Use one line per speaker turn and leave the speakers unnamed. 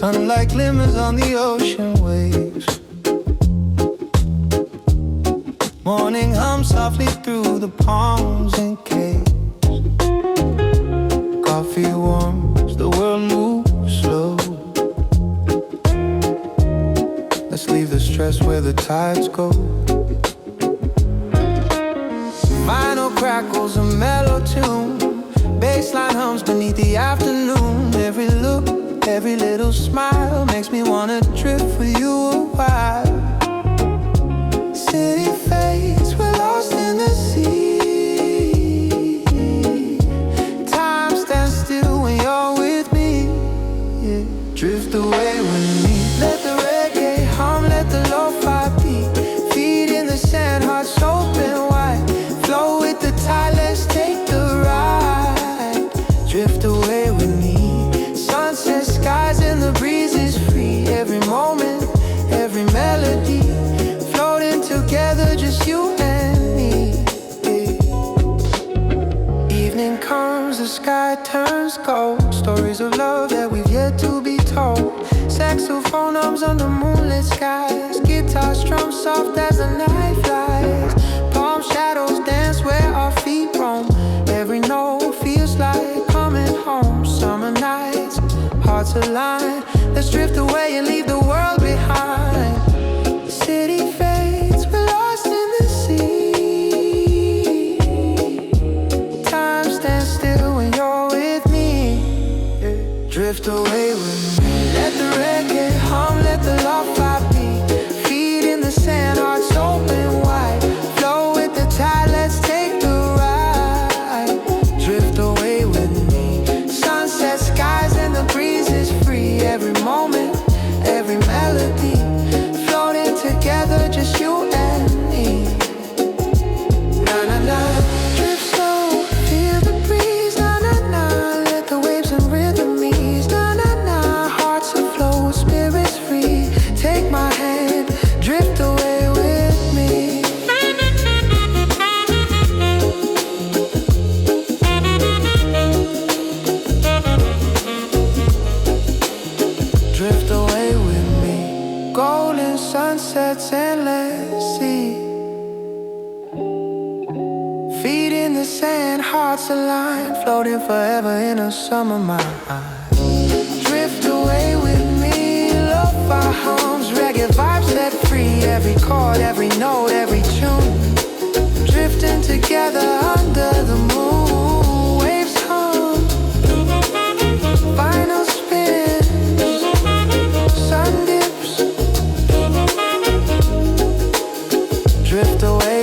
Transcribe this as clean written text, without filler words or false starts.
Sunlight glimmers on the ocean waves. Morning hums softly through the palms and caves. Coffee warms, the world moves slow. Let's leave the stress where the tides go. Vinyl crackles a mellow tune. Bassline hums beneath the afternoon. Every look, every little smile makes me wanna drift with you a while. City fades, we're lost in the sea. Time stands still when you're with me, yeah. Drift away with me. Let the reggae hum, let the lo-fi beat. Feet in the sand, hearts open wide. Flow with the tide, let's take the ride. Drift away with me. Sunset skies and the breeze is free. Every moment, every melody, floating together, just you and me, yeah. Evening comes, the sky turns cold. Stories of love that we've yet to be told. Saxophone hums under moonlit skies. Guitar strums soft as the night flies. Palm shadows dance where our feet roam. Every note feels like coming home. Summer nights, hearts align. Let's drift away and leave the world behind. The city fades, we're lost in the sea. Time stands still when you're with me, yeah. Drift away with me. Let the reggae hum, let the lo-fi beat. Feet in the sand, hearts open wide. Flow with the tide, let's take the ride. Drift away with me. Sunset skies and the breeze is free. Every moment, every melody, floating together, just you and me. Na na na, drift slow, feel the breeze. Na na na, let the waves and rhythm ease. Na na na, hearts aflow, spirits free. Take my hand, drift away with me. Drift away with me. Golden sunsets, endless sea. Feet in the sand, hearts aligned. Floating forever in a summer mind. Drift away with me. Lo-fi hums, reggae vibes set free. Every chord, every note, every tune. Drifting together under the moon. Waves hum, vinyl spins, sun dips. Drift away